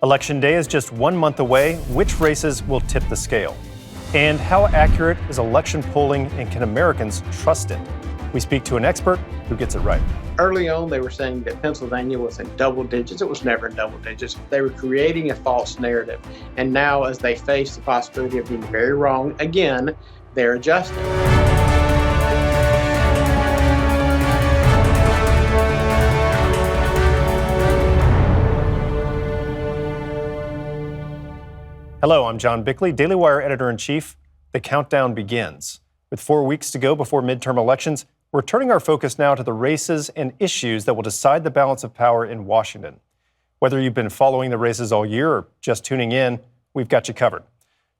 Election day is just 1 month away. Which races will tip the scale? And how accurate is election polling, and can Americans trust it? We speak to an expert who gets it right. Early on, they were saying that Pennsylvania was in double digits. It was never in double digits. They were creating a false narrative. And now, as they face the possibility of being very wrong again, they're adjusting. Hello, I'm John Bickley, Daily Wire editor-in-chief. The countdown begins. With 4 weeks to go before midterm elections, we're turning our focus now to the races and issues that will decide the balance of power in Washington. Whether you've been following the races all year or just tuning in, we've got you covered.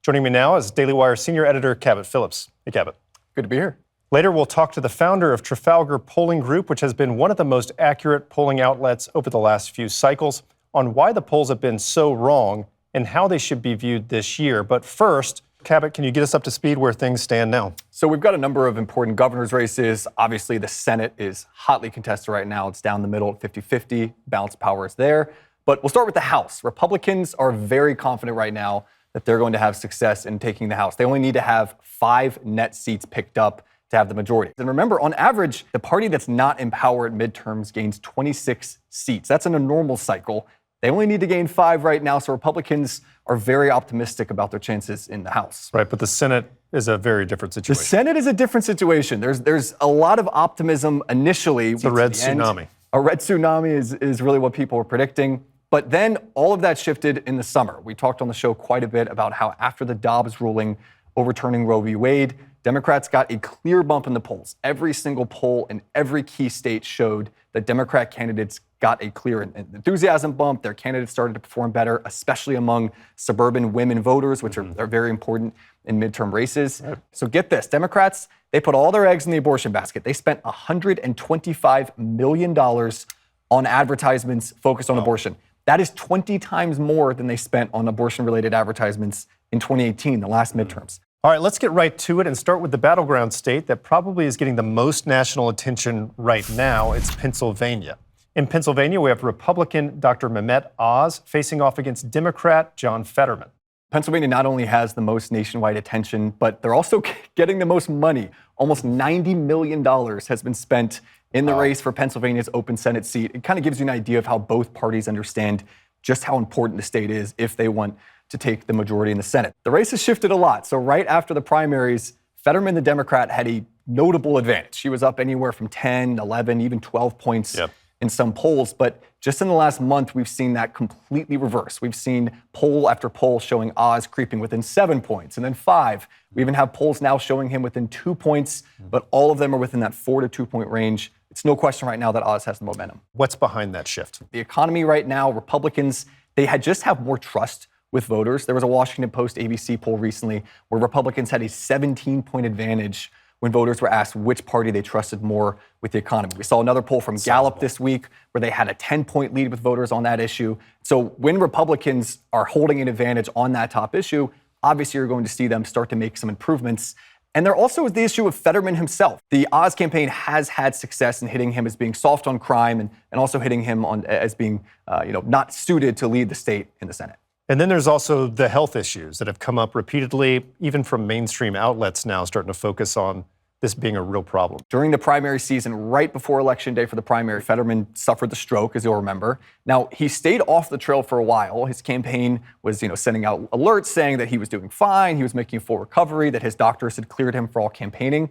Joining me now is Daily Wire senior editor Cabot Phillips. Hey, Cabot. Good to be here. Later, we'll talk to the founder of Trafalgar Polling Group, which has been one of the most accurate polling outlets over the last few cycles, on why the polls have been so wrong and how they should be viewed this year. But first, Cabot, can you get us up to speed where things stand now? So we've got a number of important governor's races. Obviously, the Senate is hotly contested right now. It's down the middle at 50-50. Balance of power is there. But we'll start with the House. Republicans are very confident right now that they're going to have success in taking the House. They only need to have 5 net seats picked up to have the majority. And remember, on average, the party that's not in power at midterms gains 26 seats. That's in a normal cycle. They only need to gain 5 right now, so Republicans are very optimistic about their chances in the House. Right, but the Senate is a very different situation. The Senate is a different situation. There's a lot of optimism initially. It's a red tsunami. A red tsunami is really what people were predicting. But then all of that shifted in the summer. We talked on the show quite a bit about how after the Dobbs ruling overturning Roe v. Wade, Democrats got a clear bump in the polls. Every single poll in every key state showed that Democrat candidates got a clear enthusiasm bump. Their candidates started to perform better, especially among suburban women voters, which are very important in midterm races. Right. So get this, Democrats, they put all their eggs in the abortion basket. They spent $125 million on advertisements focused on abortion. That is 20 times more than they spent on abortion-related advertisements in 2018, the last midterms. All right, let's get right to it and start with the battleground state that probably is getting the most national attention right now. It's Pennsylvania. In Pennsylvania, we have Republican Dr. Mehmet Oz facing off against Democrat John Fetterman. Pennsylvania not only has the most nationwide attention, but they're also getting the most money. Almost $90 million has been spent in the race for Pennsylvania's open Senate seat. It kind of gives you an idea of how both parties understand just how important the state is if they want to take the majority in the Senate. The race has shifted a lot. So right after the primaries, Fetterman, the Democrat, had a notable advantage. She was up anywhere from 10, 11, even 12 points in some polls. But just in the last month, we've seen that completely reverse. We've seen poll after poll showing Oz creeping within 7 points and then 5. We even have polls now showing him within 2 points, but all of them are within that 4 to 2 point range. It's no question right now that Oz has the momentum. What's behind that shift? The economy right now, Republicans, they had just have more trust with voters. There was a Washington Post ABC poll recently where Republicans had a 17-point advantage when voters were asked which party they trusted more with the economy. We saw another poll from Gallup this week where they had a 10-point lead with voters on that issue. So when Republicans are holding an advantage on that top issue, obviously you're going to see them start to make some improvements. And there also is the issue of Fetterman himself. The Oz campaign has had success in hitting him as being soft on crime and also hitting him on as being not suited to lead the state in the Senate. And then there's also the health issues that have come up repeatedly, even from mainstream outlets now starting to focus on this being a real problem. During the primary season, right before Election Day for the primary, Fetterman suffered the stroke, as you'll remember. Now, he stayed off the trail for a while. His campaign was, sending out alerts saying that he was doing fine, he was making a full recovery, that his doctors had cleared him for all campaigning.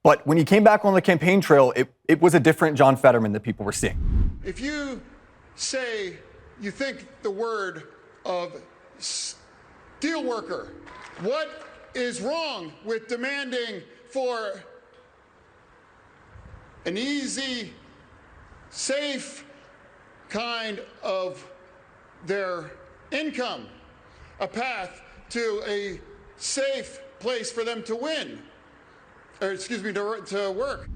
But when he came back on the campaign trail, it was a different John Fetterman that people were seeing. If you say you think the word of steelworker, what is wrong with demanding for an easy, safe kind of their income, a path to a safe place for them to win, to work?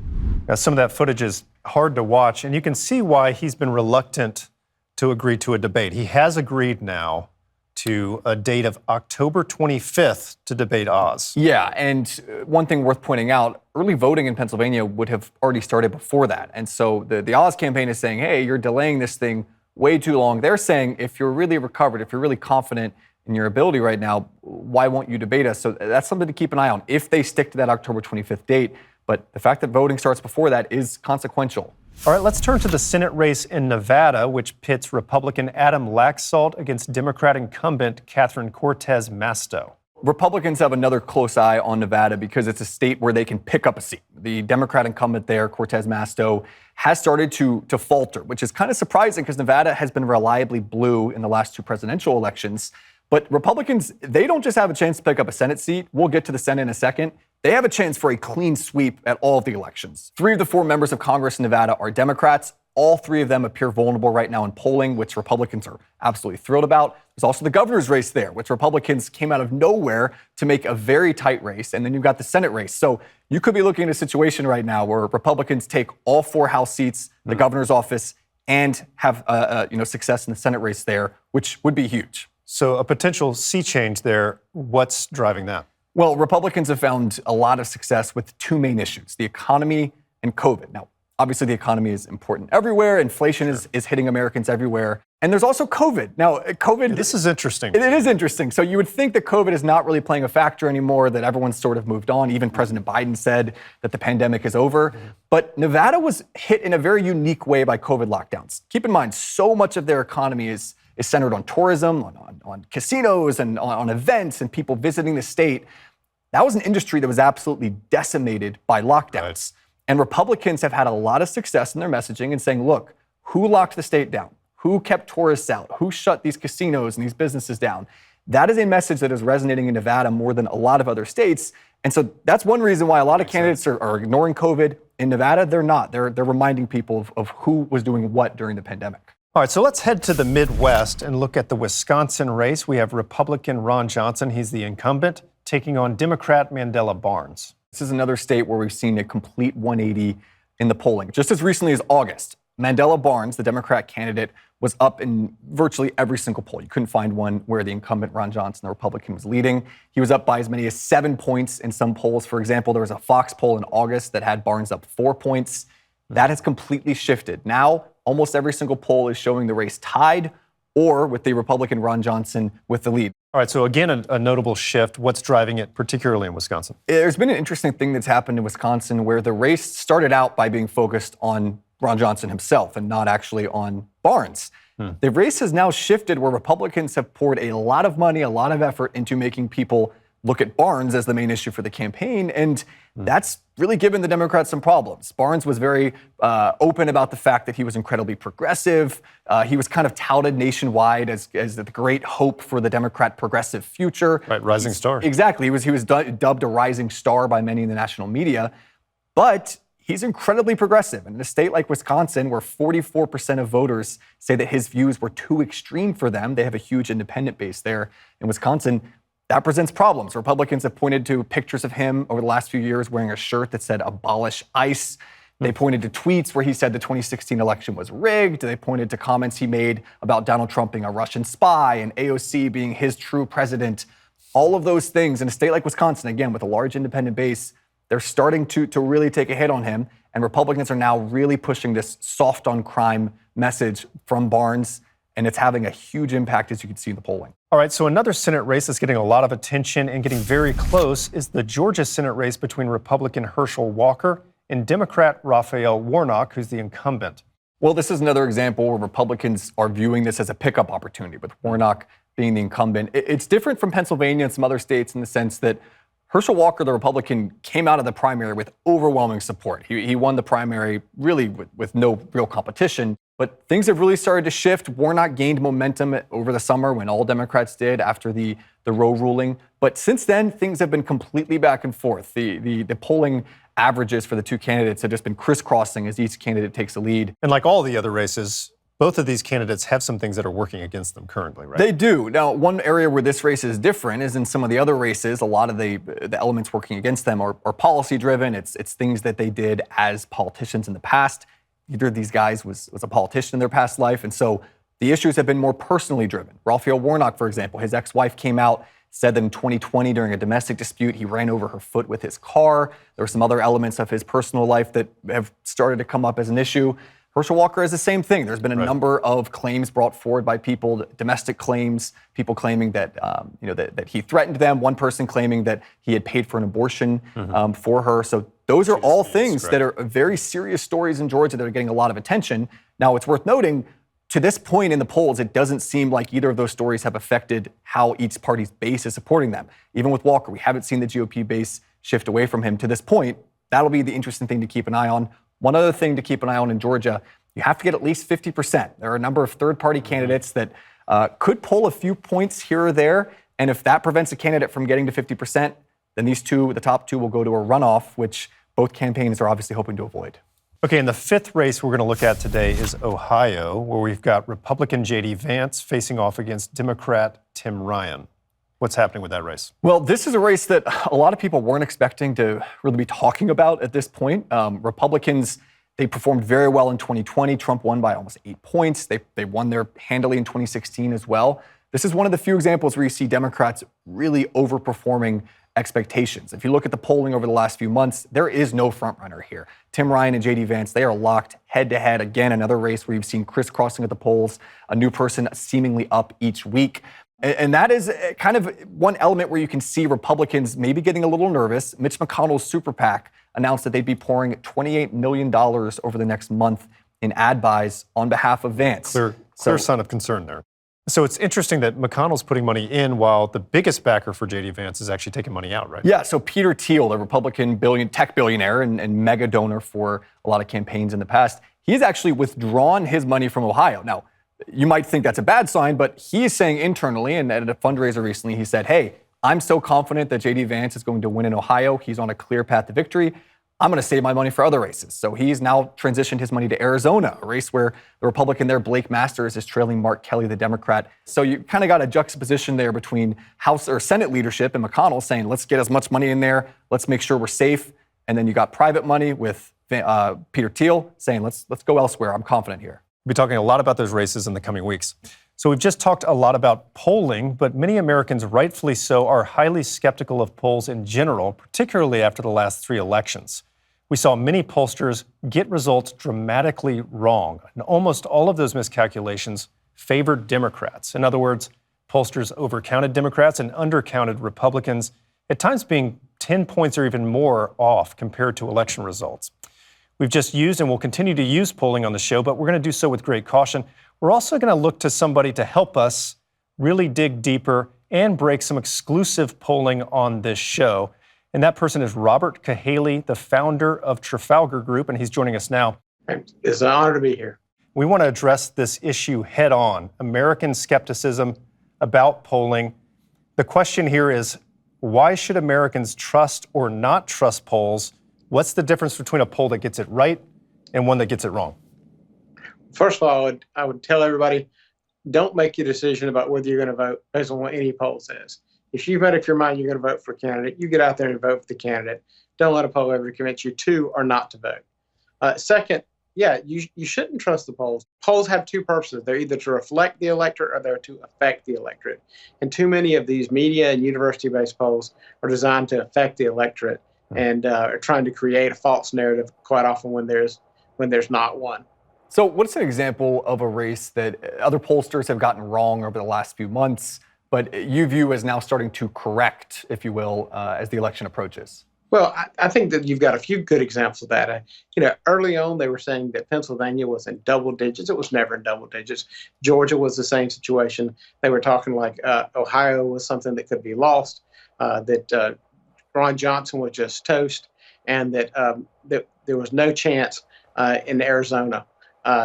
Now, some of that footage is hard to watch, and you can see why he's been reluctant to agree to a debate. He has agreed now to a date of October 25th to debate Oz. Yeah, and one thing worth pointing out, early voting in Pennsylvania would have already started before that. And so the Oz campaign is saying, hey, you're delaying this thing way too long. They're saying if you're really recovered, if you're really confident in your ability right now, why won't you debate us? So that's something to keep an eye on if they stick to that October 25th date. But the fact that voting starts before that is consequential. All right, let's turn to the Senate race in Nevada, which pits Republican Adam Laxalt against Democrat incumbent Catherine Cortez Masto. Republicans have another close eye on Nevada because it's a state where they can pick up a seat. The Democrat incumbent there, Cortez Masto, has started to falter, which is kind of surprising because Nevada has been reliably blue in the last two presidential elections. But Republicans, they don't just have a chance to pick up a Senate seat. We'll get to the Senate in a second. They have a chance for a clean sweep at all of the elections. 3 of the 4 members of Congress in Nevada are Democrats. All 3 of them appear vulnerable right now in polling, which Republicans are absolutely thrilled about. There's also the governor's race there, which Republicans came out of nowhere to make a very tight race. And then you've got the Senate race. So you could be looking at a situation right now where Republicans take all 4 House seats, the governor's office, and have success in the Senate race there, which would be huge. So a potential sea change there. What's driving that? Well, Republicans have found a lot of success with 2 main issues, the economy and COVID. Now, obviously, the economy is important everywhere. Inflation is hitting Americans everywhere. And there's also COVID. Now, COVID... This is interesting. It is interesting. So you would think that COVID is not really playing a factor anymore, that everyone's sort of moved on. Even President Biden said that the pandemic is over. But Nevada was hit in a very unique way by COVID lockdowns. Keep in mind, so much of their economy is centered on tourism, on casinos, and on events and people visiting the state. That was an industry that was absolutely decimated by lockdowns. Right. And Republicans have had a lot of success in their messaging and saying, look, who locked the state down? Who kept tourists out? Who shut these casinos and these businesses down? That is a message that is resonating in Nevada more than a lot of other states. And so that's one reason why a lot of candidates are ignoring COVID. In Nevada, they're not. They're reminding people of who was doing what during the pandemic. All right, so let's head to the Midwest and look at the Wisconsin race. We have Republican Ron Johnson. He's the incumbent, taking on Democrat Mandela Barnes. This is another state where we've seen a complete 180 in the polling. Just as recently as August, Mandela Barnes, the Democrat candidate, was up in virtually every single poll. You couldn't find one where the incumbent Ron Johnson, the Republican, was leading. He was up by as many as 7 points in some polls. For example, there was a Fox poll in August that had Barnes up 4 points. That has completely shifted. Now, almost every single poll is showing the race tied or with the Republican Ron Johnson with the lead. All right, so again, a notable shift. What's driving it, particularly in Wisconsin? There's been an interesting thing that's happened in Wisconsin where the race started out by being focused on Ron Johnson himself and not actually on Barnes. The race has now shifted where Republicans have poured a lot of money, a lot of effort into making people look at Barnes as the main issue for the campaign, and that's really given the Democrats some problems. Barnes was very open about the fact that he was incredibly progressive. He was kind of touted nationwide as the great hope for the Democrat progressive future. Right, rising star. Exactly. He was dubbed a rising star by many in the national media, but he's incredibly progressive. And in a state like Wisconsin, where 44% of voters say that his views were too extreme for them, they have a huge independent base there in Wisconsin. That presents problems. Republicans have pointed to pictures of him over the last few years wearing a shirt that said abolish ICE. They pointed to tweets where he said the 2016 election was rigged. They pointed to comments he made about Donald Trump being a Russian spy and AOC being his true president. All of those things in a state like Wisconsin, again, with a large independent base, they're starting to really take a hit on him. And Republicans are now really pushing this soft on crime message from Barnes. And it's having a huge impact, as you can see in the polling. All right, so another Senate race that's getting a lot of attention and getting very close is the Georgia Senate race between Republican Herschel Walker and Democrat Raphael Warnock, who's the incumbent. Well, this is another example where Republicans are viewing this as a pickup opportunity, with Warnock being the incumbent. It's different from Pennsylvania and some other states in the sense that Herschel Walker, the Republican, came out of the primary with overwhelming support. He won the primary really with no real competition. But things have really started to shift. Warnock gained momentum over the summer when all Democrats did after the Roe ruling. But since then, things have been completely back and forth. The polling averages for the two candidates have just been crisscrossing as each candidate takes a lead. And like all the other races, both of these candidates have some things that are working against them currently, right? They do. Now, one area where this race is different is in some of the other races, a lot of the elements working against them are policy-driven. It's things that they did as politicians in the past. Either of these guys was a politician in their past life, and so the issues have been more personally driven. Raphael Warnock, for example, his ex-wife came out, said that in 2020 during a domestic dispute, he ran over her foot with his car. There were some other elements of his personal life that have started to come up as an issue. Herschel Walker has the same thing. There's been a Right. number of claims brought forward by people, domestic claims, people claiming that that he threatened them. One person claiming that he had paid for an abortion for her. So those are all things that are very serious stories in Georgia that are getting a lot of attention. Now, it's worth noting, to this point in the polls, it doesn't seem like either of those stories have affected how each party's base is supporting them. Even with Walker, we haven't seen the GOP base shift away from him to this point. That'll be the interesting thing to keep an eye on. One other thing to keep an eye on in Georgia, you have to get at least 50%. There are a number of third-party candidates that could pull a few points here or there, and if that prevents a candidate from getting to 50%, then these two, the top two, will go to a runoff, which both campaigns are obviously hoping to avoid. Okay, and the fifth race we're going to look at today is Ohio, where we've got Republican J.D. Vance facing off against Democrat Tim Ryan. What's happening with that race? Well, this is a race that a lot of people weren't expecting to really be talking about at this point. Republicans, they performed very well in 2020. Trump won by almost 8 points. They won there handily in 2016 as well. This is one of the few examples where you see Democrats really overperforming expectations. If you look at the polling over the last few months, there is no frontrunner here. Tim Ryan and J.D. Vance, they are locked head-to-head. Again, another race where you've seen crisscrossing at the polls, a new person seemingly up each week. And that is kind of one element where you can see Republicans maybe getting a little nervous. Mitch McConnell's super PAC announced that they'd be pouring $28 million over the next month in ad buys on behalf of Vance. Clear sign of concern there. So it's interesting that McConnell's putting money in while the biggest backer for J.D. Vance is actually taking money out, right? Yeah, so Peter Thiel, the Republican tech billionaire and mega donor for a lot of campaigns in the past, he's actually withdrawn his money from Ohio. Now, you might think that's a bad sign, but he is saying internally, and at a fundraiser recently, he said, hey, I'm so confident that J.D. Vance is going to win in Ohio. He's on a clear path to victory. I'm going to save my money for other races. So he's now transitioned his money to Arizona, a race where the Republican there, Blake Masters, is trailing Mark Kelly, the Democrat. So you kind of got a juxtaposition there between House or Senate leadership and McConnell saying, let's get as much money in there. Let's make sure we're safe. And then you got private money with Peter Thiel saying, let's go elsewhere. I'm confident here. We'll be talking a lot about those races in the coming weeks. So we've just talked a lot about polling, but many Americans, rightfully so, are highly skeptical of polls in general, particularly after the last 3 elections. We saw many pollsters get results dramatically wrong, and almost all of those miscalculations favored Democrats. In other words, pollsters overcounted Democrats and undercounted Republicans, at times being 10 points or even more off compared to election results. We've just used and will continue to use polling on the show, but we're going to do so with great caution. We're also going to look to somebody to help us really dig deeper and break some exclusive polling on this show. And that person is Robert Cahaly, the founder of Trafalgar Group, and he's joining us now. It's an honor to be here. We want to address this issue head on, American skepticism about polling. The question here is, why should Americans trust or not trust polls? What's the difference between a poll that gets it right and one that gets it wrong? First of all, I would tell everybody, don't make your decision about whether you're going to vote based on what any poll says. If you made up your mind you're going to vote for a candidate, you get out there and vote for the candidate. Don't let a poll ever convince you to or not to vote. Second, you shouldn't trust the polls. Polls have 2 purposes. They're either to reflect the electorate or they're to affect the electorate. And too many of these media and university-based polls are designed to affect the electorate and are trying to create a false narrative quite often when there's not one. So what's an example of a race that other pollsters have gotten wrong over the last few months, but you view as now starting to correct, if you will, as the election approaches? Well, I think that you've got a few good examples of that. Early on, they were saying that Pennsylvania was in double digits. It was never in double digits. Georgia was the same situation. They were talking like Ohio was something that could be lost, that Ron Johnson was just toast, and that there was no chance in Arizona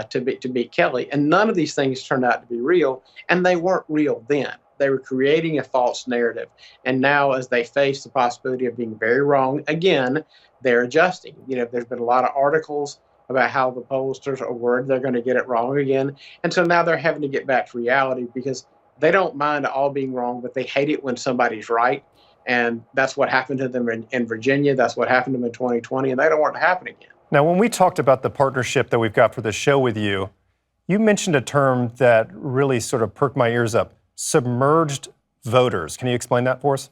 to beat Kelly. And none of these things turned out to be real, and they weren't real then. They were creating a false narrative. And now, as they face the possibility of being very wrong again, they're adjusting. There's been a lot of articles about how the pollsters are worried they're going to get it wrong again. And so now they're having to get back to reality because they don't mind all being wrong, but they hate it when somebody's right. And that's what happened to them in Virginia. That's what happened to them in 2020, and they don't want it to happen again. Now, when we talked about the partnership that we've got for the show with you, you mentioned a term that really sort of perked my ears up. Submerged voters. Can you explain that for us?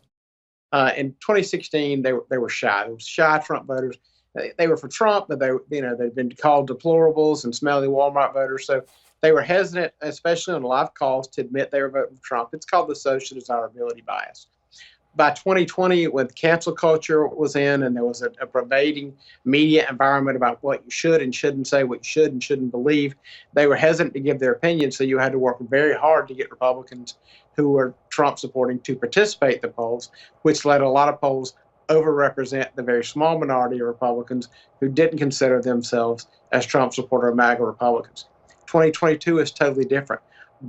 In 2016, they were shy. They were shy Trump voters, They were for Trump, but they've been called deplorables and smelly Walmart voters. So they were hesitant, especially on live calls, to admit they were voting for Trump. It's called the social desirability bias. By 2020, when cancel culture was in and there was a pervading media environment about what you should and shouldn't say, what you should and shouldn't believe, they were hesitant to give their opinion. So you had to work very hard to get Republicans who were Trump supporting to participate in the polls, which led a lot of polls overrepresent the very small minority of Republicans who didn't consider themselves as Trump supporter or MAGA Republicans. 2022 is totally different.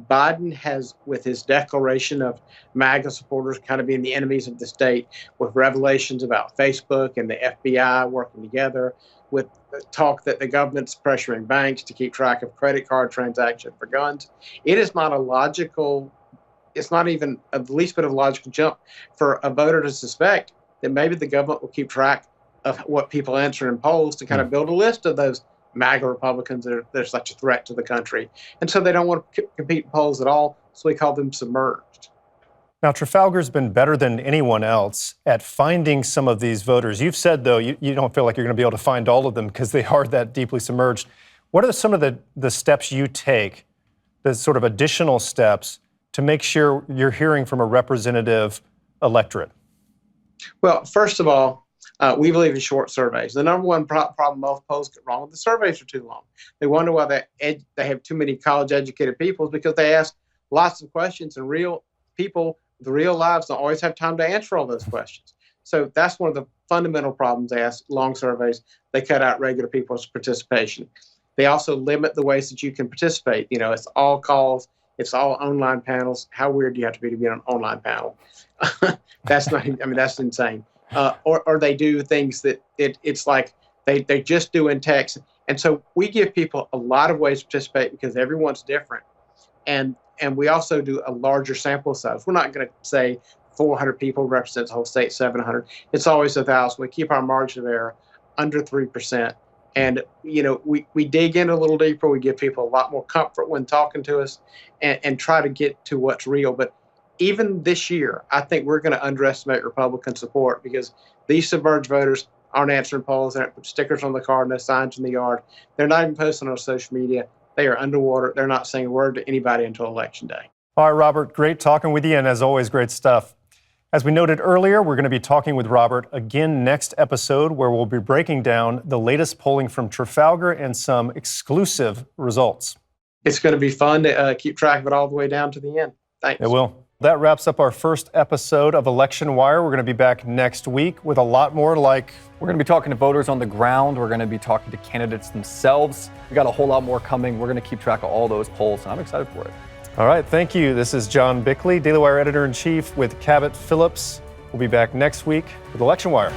Biden has, with his declaration of MAGA supporters kind of being the enemies of the state, with revelations about Facebook and the FBI working together, with the talk that the government's pressuring banks to keep track of credit card transactions for guns, it is not a logical, it's not even the least bit of a logical jump for a voter to suspect that maybe the government will keep track of what people answer in polls to kind of build a list of those MAGA Republicans that are such a threat to the country. And so they don't want to compete in polls at all, so we call them submerged. Now, Trafalgar's been better than anyone else at finding some of these voters. You've said, though, you don't feel like you're going to be able to find all of them because they are that deeply submerged. What are some of the steps you take, the sort of additional steps, to make sure you're hearing from a representative electorate? Well, first of all, we believe in short surveys. The number one problem most polls get wrong is the surveys are too long. They wonder why they have too many college-educated people, because they ask lots of questions, and real people with real lives don't always have time to answer all those questions. So that's one of the fundamental problems. They ask long surveys. They cut out regular people's participation. They also limit the ways that you can participate. It's all calls. It's all online panels. How weird do you have to be on an online panel? That's not, that's insane. Or they do things that it's like they just do in text. And so we give people a lot of ways to participate because everyone's different. And we also do a larger sample size. We're not going to say 400 people represents the whole state, 700. It's always 1,000. We keep our margin of error under 3%. And, we dig in a little deeper. We give people a lot more comfort when talking to us and try to get to what's real. But even this year, I think we're going to underestimate Republican support because these submerged voters aren't answering polls. They don't put stickers on the car, no signs in the yard. They're not even posting on social media. They are underwater. They're not saying a word to anybody until Election Day. All right, Robert, great talking with you, and as always, great stuff. As we noted earlier, we're going to be talking with Robert again next episode, where we'll be breaking down the latest polling from Trafalgar and some exclusive results. It's going to be fun to keep track of it all the way down to the end. Thanks. It will. That wraps up our first episode of Election Wire. We're going to be back next week with a lot more like... We're going to be talking to voters on the ground. We're going to be talking to candidates themselves. We got a whole lot more coming. We're going to keep track of all those polls, and I'm excited for it. All right, thank you. This is John Bickley, Daily Wire Editor-in-Chief with Cabot Phillips. We'll be back next week with Election Wire.